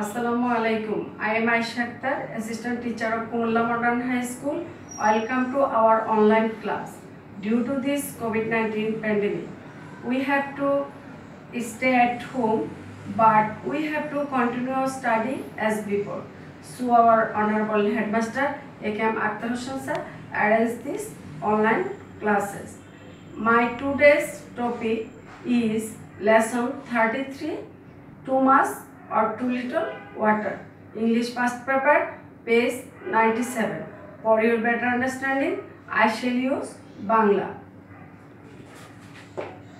Assalamu alaikum. I am Aisha Akhtar, Assistant Teacher of Kumalla Modern High School. Welcome to our online class. Due to this COVID-19 pandemic, we have to stay at home, but we have to continue our study as before. So our Honorable Headmaster A.K.M. Akhtar Hossain sir arranged this online classes. My today's topic is lesson 33, too much or too little water. English past paper, page 97. For your better understanding, I shall use Bangla.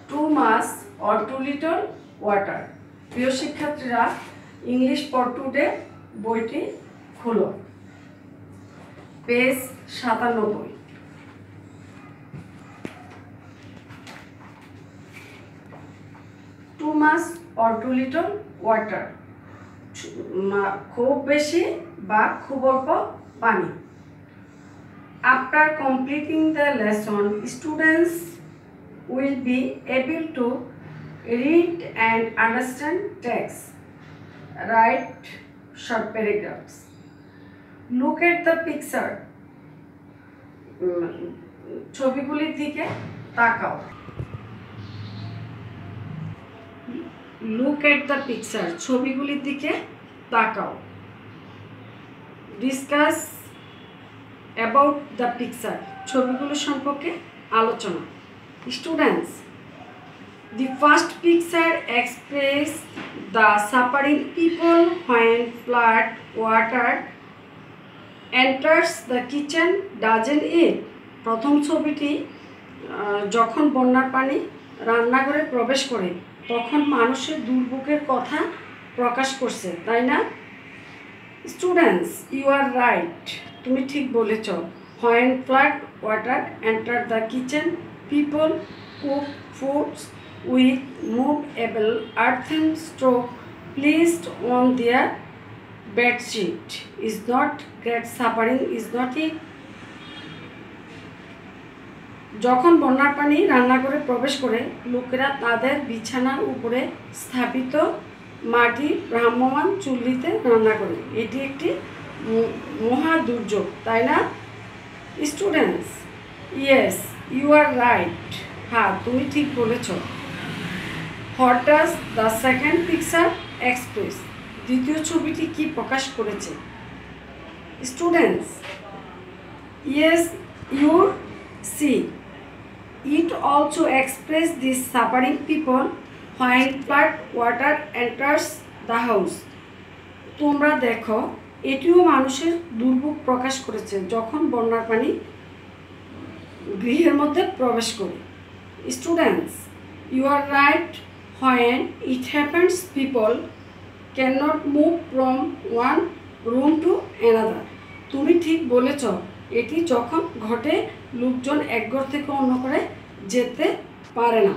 Too much or too little water. প্রিয় শিক্ষার্থীরা, English for today বইটি খুলো, page 97। Too much or too little water. খুব বেশি বা খুব অল্প পানি। After completing the lesson, students will be able to read and understand text. Write short paragraphs. Look at the picture. ছবিগুলির দিকে তাকাও। Look at the picture. ছবিগুলির দিকে তাকাও। Discuss about the picture. ছবিগুলো সম্পর্কে আলোচনা। Students, the first picture expresses the suffering people when flood water enters the kitchen, doesn't it? প্রথম ছবিটি যখন বন্যার পানি রান্নাঘরে প্রবেশ করে তখন মানুষের দুর্ভোগের কথা প্রকাশ করছে, তাই না? স্টুডেন্টস, ইউ আর রাইট, তুমি ঠিক বলেছ। When flood water entered the kitchen, people cook foods with movable earthen stove placed on their bedsheet. Is not great suffering, is not it? যখন বন্যার পানি রান্নাঘরে প্রবেশ করে লোকেরা তাদের বিছানার উপরে স্থাপিত মাটি ভ্রাম্যমান চুল্লিতে রান্না করে, এটি একটি মহা দুর্যোগ, তাই না? Students, yes you are right, হ্যাঁ তুমি ঠিক বলেছ। What does the second picture express? দ্বিতীয় ছবিটি কি প্রকাশ করেছে? Students, yes you see, it also expresses these suffering people when flood water enters the house. তোমরা দেখো, এটিও মানুষের দুর্ভোগ প্রকাশ করেছে যখন বন্যার পানি গৃহের মধ্যে প্রবেশ করে। Students, you are right, when it happens people cannot move from one room to another. তুমি ঠিক বলেছ, এটি যখন ঘটে লোকজন এক ঘর থেকে অন্য ঘরে যেতে পারে না।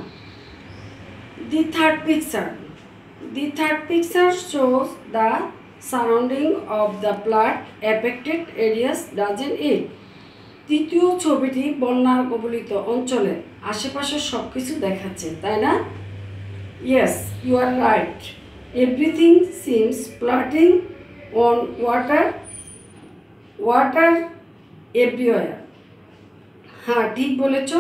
The third picture shows the surrounding of the flood affected areas, doesn't it? তৃতীয় ছবিটি বন্যার কবলিত অঞ্চলের আশেপাশের সব কিছু দেখাচ্ছে, তাই না? Yes, you are right. Everything seems floating on water everywhere. হ্যাঁ ঠিক বলেছ,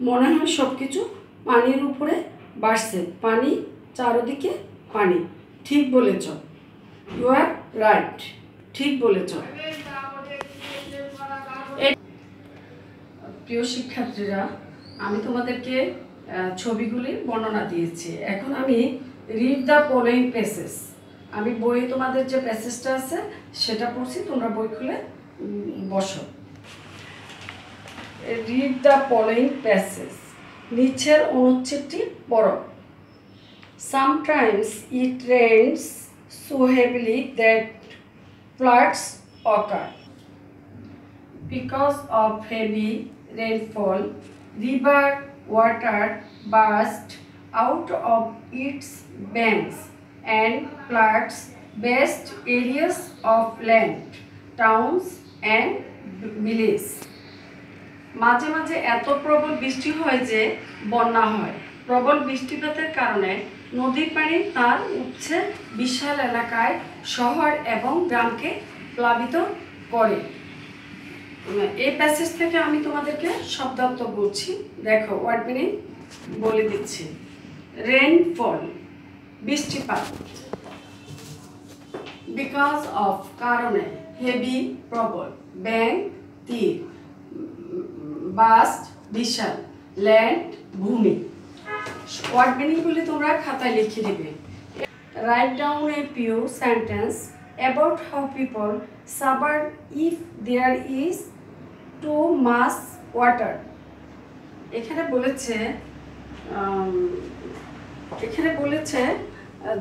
মনে হয় সব কিছু পানির উপরে বাড়ছে, পানি চারদিকে পানি, ঠিক বলেছ, ইউ আর রাইট, ঠিক বলেছ। প্রিয় শিক্ষার্থীরা, আমি তোমাদেরকে ছবিগুলির বর্ণনা দিয়েছি। এখন আমি রিড দ্য ফলোইং প্যাসেজ, আমি বইয়ে তোমাদের যে প্যাসেজটা আছে সেটা পড়ছি, তোমরা বই খুলে বসো। Read the following passage. নিচের অনুচ্ছেদটি পড়ো। Sometimes it rains so heavily that floods occur. Because of heavy rainfall, river water bursts out of its banks and floods vast areas of land, towns and villages. মাঝে মাঝে এত প্রবল বৃষ্টি হয় যে বন্যা হয়। প্রবল বৃষ্টিপাতের কারণে নদীর পানি তার উঠছে বিশাল এলাকায় শহর এবং গ্রামকে প্লাবিত করে। এই প্যাসেজ থেকে আমি তোমাদেরকে শব্দার্থ বলছি, দেখো ওয়ার্ড মিনিং বলে দিচ্ছি। রেইনফল বৃষ্টিপাত, বিকজ অফ কারণে, হেভি প্রবল, ব্যাংক তীর, বাস্ট বিশাল, ল্যান্ড ভূমি। ওয়ার্ড মিনিংগুলি তোমরা খাতায় লিখে দেবে। Write down a few sentence about how people suffer if there is too much water. এখানে বলেছে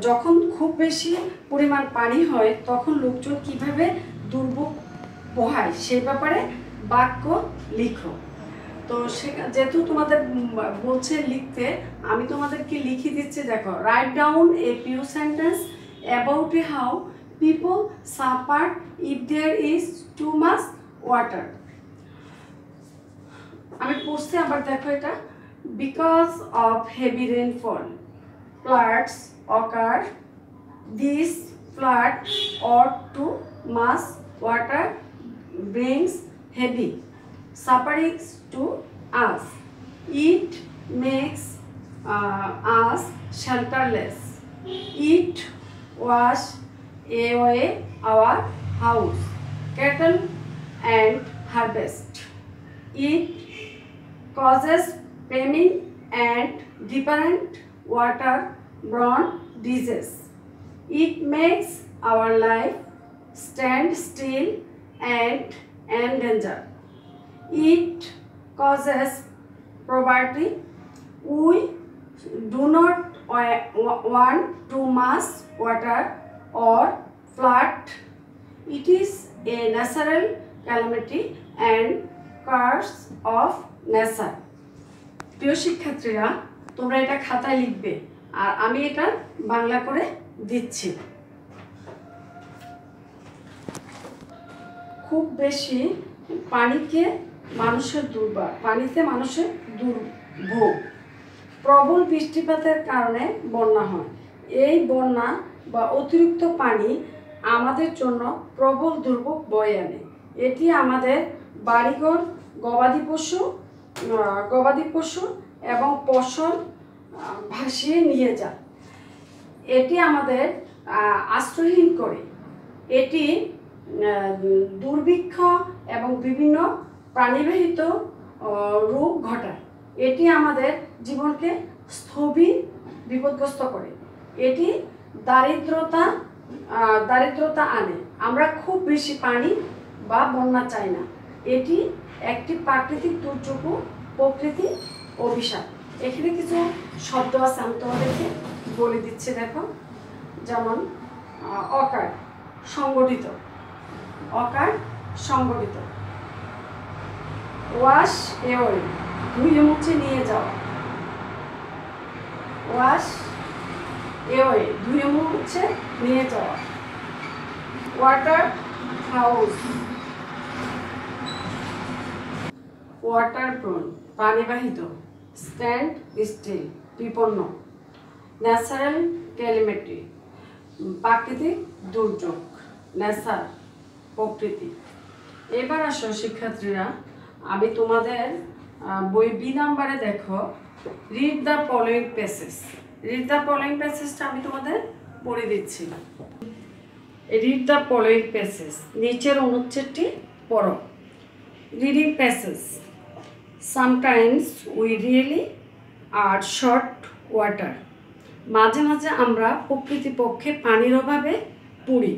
যখন খুব বেশি পরিমাণ পানি হয় তখন লোকজন কিভাবে দুর্ভোগ পোহায় সে ব্যাপারে বাক্য লিখো। তো যেহেতু তোমাদের বলছে লিখতে, আমি তোমাদেরকে লিখে দিচ্ছি। দেখো, write down a few sentence about how people suffer if there is too much water. আমি পড়ছি আবার, দেখো এটা। Because of heavy rainfall floods occur. This flood or too much water brings heavy sufferings to us. It makes us shelterless. It wash away our house, cattle and harvest. It causes famine and different water-borne disease. It makes our life stand still and endanger. It causes poverty. We do not want too much water or flood. It is a natural calamity and curse of nature. প্রিয় শিক্ষার্থীরা, তোমরা এটা খাতায় লিখবে আর আমি এটা বাংলা করে দিচ্ছি। খুব বেশি পানিতে মানুষের দুর্ভোগ, প্রবল বৃষ্টিপাতের কারণে বন্যা হয়। এই বন্যা বা অতিরিক্ত পানি আমাদের জন্য প্রবল দুর্ভোগ বয়ে আনে। এটি আমাদের বাড়িঘর, গবাদি পশু এবং ফসল ভাসিয়ে নিয়ে যায়। এটি আমাদের আশ্রয়হীন করে। এটি দুর্ভিক্ষ এবং বিভিন্ন প্রাণীবাহিত রোগ ঘটায়। এটি আমাদের জীবনকে বিপদগ্রস্ত করে। এটি দারিদ্রতা আনে। আমরা খুব বেশি পানি বা বন্যা চাই না। এটি একটি প্রাকৃতিক দুর্যোগ, প্রকৃতি অভিশাপ। এখানে কিছু শব্দ আছে, আমি তোমাদেরকে বলে দিচ্ছি। দেখো, যেমন অকার, সংগঠিত, ওয়াশ এওয়ে, ধুয়ে মুছে নিয়ে যাওয়া, ওয়াশ এওয়ে, ধুয়ে মুছে নিয়ে যাওয়া। ওয়াটার হাউস, ওয়াটার প্রন, পানিবাহিত। স্ট্যান্ড স্টিল, বিপন্ন। ন্যাচারাল ক্যালামিটি, প্রাকৃতিক দুর্যোগ। ন্যাচার, প্রকৃতি। এবার আসো শিক্ষার্থীরা, আমি তোমাদের বই বি নাম্বারে দেখো, read the following passage. Read the following প্যাসেজটা আমি তোমাদের পড়ে দিচ্ছি। রিড দ্য ফলোইং প্যাসেজ, নিচের অনুচ্ছেদটি পড়ো। Reading passage. Sometimes we really are short water. মাঝে মাঝে আমরা প্রকৃতিপক্ষে পানির অভাবে পড়ি।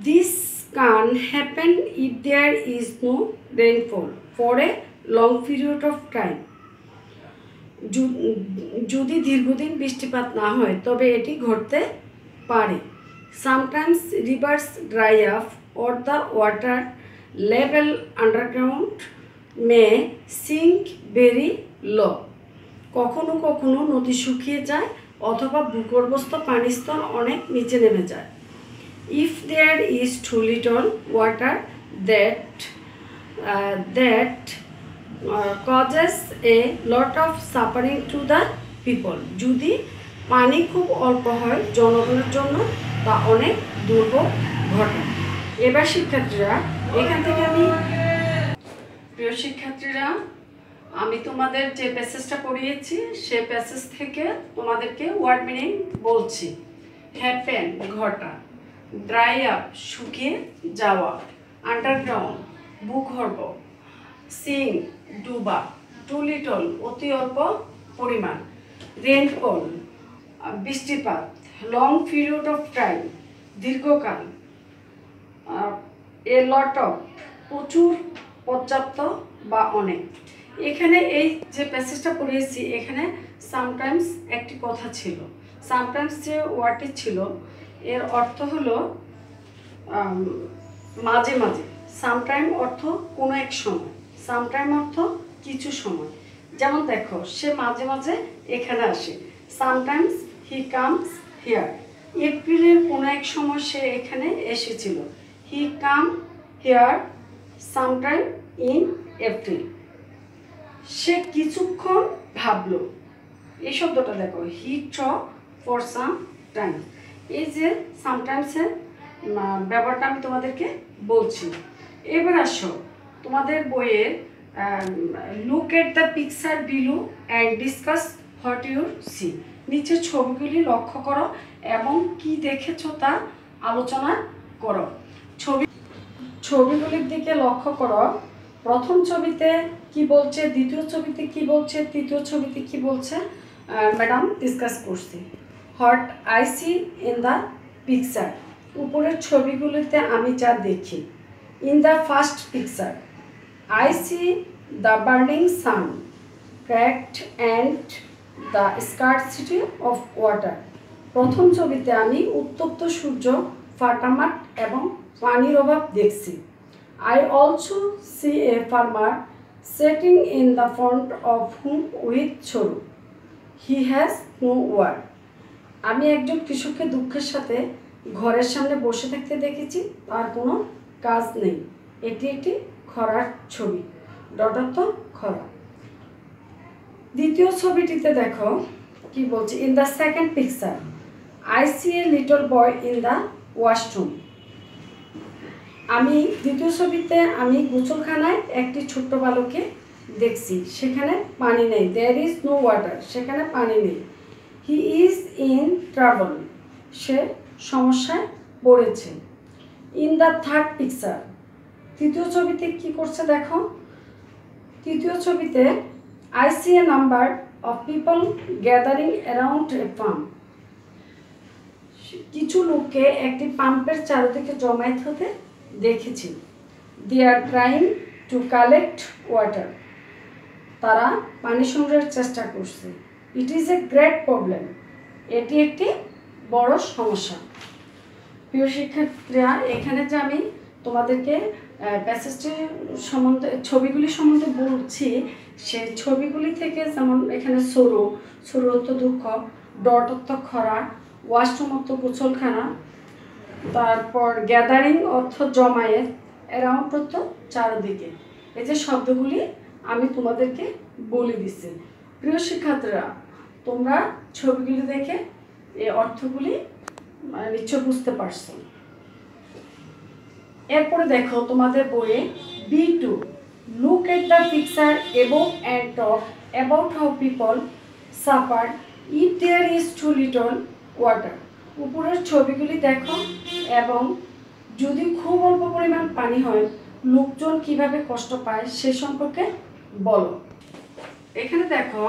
This can happen if there is no rainfall for a long period of time. যদি দীর্ঘদিন বৃষ্টিপাত না হয় তবে এটি ঘটতে পারে। Sometimes rivers dry up or the water level underground may sink very low. কখনো কখনো নদী শুকিয়ে যায় অথবা ভূগর্ভস্থ পানির স্তর অনেক নিচে নেমে যায়। If there is too little water that causes a lot of suffering to the people. যদি পানি খুব অল্প হয় জনগণের জন্য তা অনেক দুর্ভোগ ঘটায়। এবার শিক্ষার্থীরা এখান থেকে প্রিয় শিক্ষার্থীরা আমি তোমাদের যে প্যাসেজটা পড়িয়েছি সে প্যাসেজ থেকে তোমাদেরকে ওয়ার্ড মিনিং বলছি। হ্যাপেন ঘটা, ড্রাই আপ শুকিয়ে যাওয়া, আন্ডারগ্রাউন্ড ভূগর্ভ, সিং ডুবা, টু লিটল অতি অল্প পরিমাণ, রেইনফল বৃষ্টিপাত, লং পিরিয়ড অফ টাইম দীর্ঘকাল, এ লট অফ প্রচুর পর্যাপ্ত বা অনেক। এখানে এই যে প্যাসেজটা পড়িয়েছি এখানে সামটাইমস একটি কথা ছিল। সামটাইমস যে ওয়ার্ডটি ছিল এর অর্থ হলো মাঝে মাঝে। সামটাইম অর্থ কোনো এক সময়, সামটাইম অর্থ কিছু সময়। যেমন দেখো সে মাঝে মাঝে এখানে আসে, সামটাইমস হি কামস হিয়ার। এপ্রিলের কোনো এক সময় সে এখানে এসেছিল, he come here sometime in April. সে কিছুক্ষণ ভাবলো, এই শব্দটা দেখো, হি টক ফর সাম টাইম। এই যে সামটাইমসের ব্যাপারটা আমি তোমাদেরকে বলছি। এবার আসো তোমাদের বইয়ের look at the picture below and discuss what you see. নিচের ছবিগুলি লক্ষ্য করো এবং কি দেখেছো তা আলোচনা করো। ছবিগুলির দিকে লক্ষ্য করো। প্রথম ছবিতে কি বলছে, দ্বিতীয় ছবিতে কি বলছে, তৃতীয় ছবিতে কি বলছে ম্যাডাম ডিসকাস করছি। What I see in the picture, উপরের ছবিগুলিতে আমি যা দেখি। In the first picture I see the burning sun cracked and the scarcity of water. প্রথম ছবিতে আমি উত্তপ্ত সূর্য, ফাটা মাঠ এবং পানির অভাব দেখছি। I also see a farmer sitting in the front of whom with sorrow. He has no work. আমি একজন কৃষককে দুঃখের সাথে ঘরের সামনে বসে থাকতে দেখেছি, তার কোনো কাজ নেই। এটি একটি খরার ছবি, ডটার্থ খরা। দ্বিতীয় ছবিটিতে দেখো কি বলছে। In the second picture I see a little boy in the washroom. আমি দ্বিতীয় ছবিতে আমি গোসলখানায় একটি ছোট্ট বালককে দেখছি, সেখানে পানি নেই। দেয়ার ইজ নো ওয়াটার, সেখানে পানি নেই। হি ইজ ইন ট্রাভেল, সে সমস্যায় পড়েছে। ইন দ্য থার্ড পিকচার, তৃতীয় ছবিতে কি করছে দেখো। তৃতীয় ছবিতে I see a number of people gathering around a pump. কিছু লোককে একটি পাম্পের চারদিকে জমায়েত হতে দেখেছি। They are trying to collect water, তারা পানি সংগ্রহের চেষ্টা করছে। It is a great problem, এটি একটি বড় সমস্যা। প্রিয় শিক্ষার্থীরা এখানে যে আমি তোমাদেরকে প্যাসেজটি সম্বন্ধে ছবিগুলি সম্বন্ধে বলছি, সেই ছবিগুলি থেকে যেমন এখানে সরু, সরু অর্থ দুঃখ, ডট অর্থ খরা, ওয়াশরুম অর্থ গোসলখানা, তারপর গ্যাদারিং অর্থ জমায়েত, অ্যারাউন্ড অর্থ চারদিকে। এই যে শব্দগুলি আমি তোমাদেরকে বলে দিচ্ছি। প্রিয় শিক্ষার্থীরা তোমরা ছবিগুলি দেখে এই অর্থগুলি নিশ্চয় বুঝতে পারছো। এরপরে দেখো তোমাদের বইয়ে B2 look at the picture above and talk about how people suffer if there is too little water. উপরের ছবিগুলি দেখো এবং যদি খুব অল্প পরিমাণ পানি হয় লোকজন কিভাবে কষ্ট পায় সে সম্পর্কে বলো। এখানে দেখো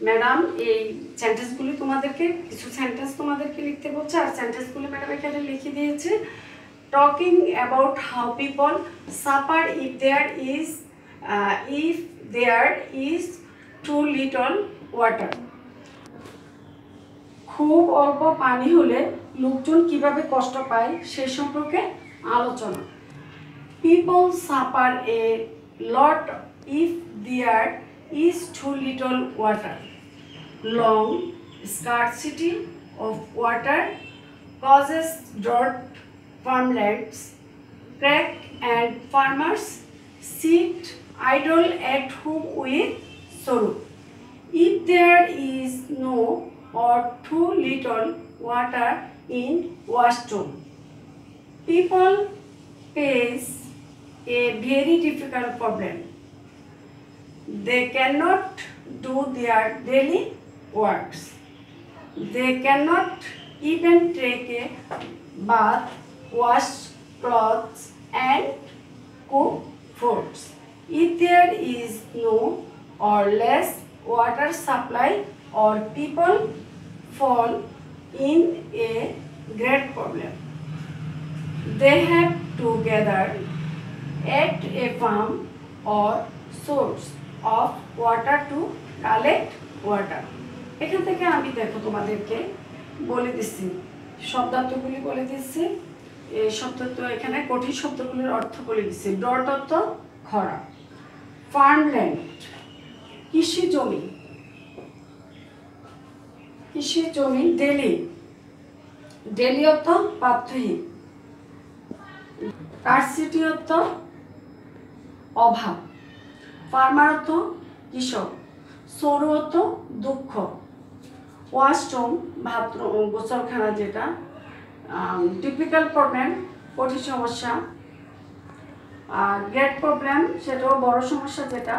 ম্যাডাম এই সেন্টেন্সগুলি তোমাদেরকে কিছু সেন্টেন্স তোমাদেরকে লিখতে বলছে, আর সেন্টেন্সগুলি ম্যাডাম এখানে লিখে দিয়েছে। Talking about how people suffer if there is too little water. খুব অল্প পানি হলে লোকজন কিভাবে কষ্ট পায় সে সম্পর্কে আলোচনা। People suffer a lot if there is too little water. Long scarcity of water causes drought, farmlands crack, and farmers sit idle at home with sorrow. If there is no or too little water in washroom. People face a very difficult problem. They cannot do their daily works. They cannot even take a bath, wash clothes and cook foods. If there is no or less water supply, or people fall in a great problem. They have to gather at a farm or source of water to collect water. এখান থেকে আমি দেখো তোমাদেরকে বলে দিচ্ছি, শব্দার্থগুলি বলে দিচ্ছি। এই শব্দার্থ এখানে কঠিন শব্দগুলির অর্থ বলে দিচ্ছি। ডট অর্থ খরা, ফার্মল্যান্ড কৃষি জমি, কৃষি জমি, ডেলি, ডেলি অর্থ পাত্রহীন, স্কারসিটি অর্থ অভাব, ফার্মার অর্থ কৃষক, সরু অর্থ দুঃখ, ওয়াশরুম বাথরুম গোসলখানা যেটা, টিপিক্যাল প্রবলেম কঠিন সমস্যা, আর গ্রেট প্রবলেম সেটাও বড় সমস্যা যেটা,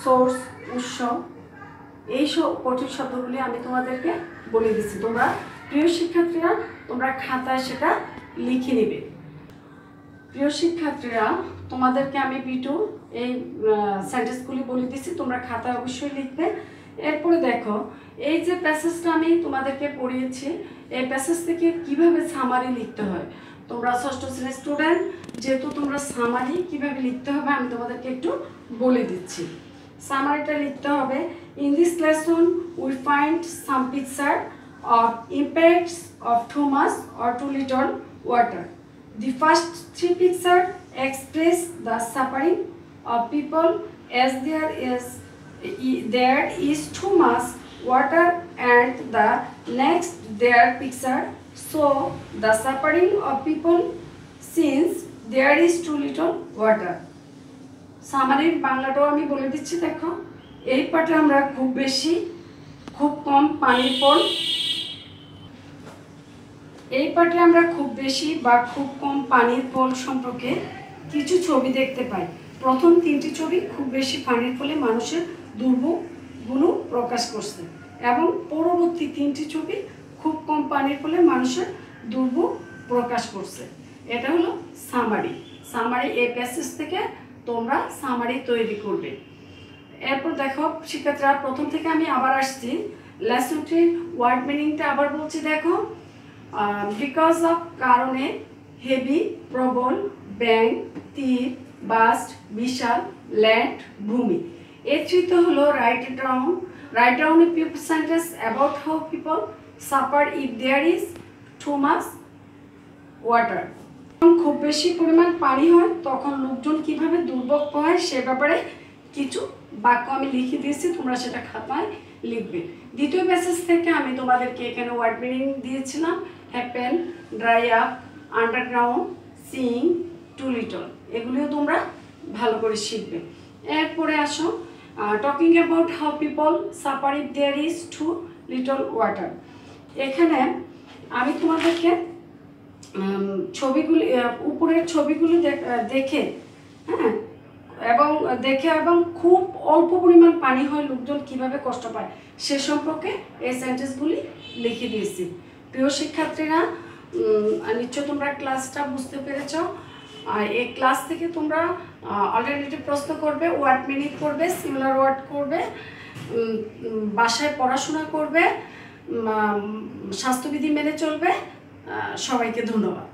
সোর্স উৎস। এই সব কঠিন শব্দগুলি আমি তোমাদেরকে বলে দিচ্ছি। তোমরা প্রিয় শিক্ষার্থীরা তোমরা খাতায় সেটা লিখে নেবে। প্রিয় শিক্ষার্থীরা তোমাদেরকে আমি বিটু এই সেন্টেন্সগুলি বলে দিচ্ছি, তোমরা খাতায় অবশ্যই লিখবে। এরপরে দেখো এই যে প্যাসেজটা আমি তোমাদেরকে পড়িয়েছি, এই প্যাসেজ থেকে কিভাবে সামারি লিখতে হয়। তোমরা ষষ্ঠ শ্রেণীর স্টুডেন্ট, যেহেতু তোমরা সামারি কিভাবে লিখতে হবে আমি তোমাদেরকে একটু বলে দিচ্ছি। সামারিটা লিখতে হবে, in this lesson we find some picture of impacts of too much or too little water. The first three pictures express the suffering of people as there is too much water, and the next their picture show the suffering of people since there is too little water. সামারির বাংলাটাও আমি বলে দিচ্ছি। দেখো এই পাঠে আমরা খুব বেশি খুব কম পানির ফল, এই পাঠে আমরা খুব বেশি বা খুব কম পানির ফল সম্পর্কে কিছু ছবি দেখতে পাই। প্রথম তিনটি ছবি খুব বেশি পানির ফলে মানুষের দুর্ভোগগুলো প্রকাশ করছে, এবং পরবর্তী তিনটি ছবি খুব কম পানির ফলে মানুষের দুর্ভোগ প্রকাশ করছে। এটা হলো সামারি। সামারি এই প্যাসেজ থেকে তোমরা সামারি তৈরি করবে। এরপর দেখো শিক্ষার্থীরা প্রথম থেকে আমি আবার আসছি, লেসনটির ওয়ার্ড মিনিংটা আবার বলছি। দেখো বিকজ অফ কারণে, হেভি প্রবল, ব্যাং তীর, বাস্ট বিশাল, ল্যান্ড ভূমি। এর তৃতীয় হলো write down a people sentence about how people suffer if there is too much water. খুব বেশি পরিমাণ পানি হয় তখন লোকজন কিভাবে দুর্ভোগ পায় সে ব্যাপারে কিছু বাক্য আমি লিখে দিয়েছি, তোমরা সেটা খাতায় লিখবে। দ্বিতীয় প্যাসেজ থেকে আমি তোমাদেরকে এখানে ওয়ার্ড মিনিং দিয়েছিলাম, happen, dry up, underground, sing, too little, এগুলিও তোমরা ভালো করে শিখবে। এরপরে আসো talking about how people suffer if there is too little water. এখানে আমি তোমাদেরকে ছবিগুলি, উপরের ছবিগুলি দেখে এবং খুব অল্প পরিমাণ পানি হয় লোকজন কিভাবে কষ্ট পায় সে সম্পর্কে এই সেন্টেন্সগুলি লিখে দিয়েছি। প্রিয় শিক্ষার্থীরা নিশ্চয় তোমরা ক্লাসটা বুঝতে পেরেছ। এই ক্লাস থেকে তোমরা অল্টারনেটিভ প্রশ্ন করবে, ওয়ার্ড মিনিং করবে, সিমিলার ওয়ার্ড করবে, বাসায় পড়াশোনা করবে, স্বাস্থ্যবিধি মেনে চলবে। সবাইকে ধন্যবাদ।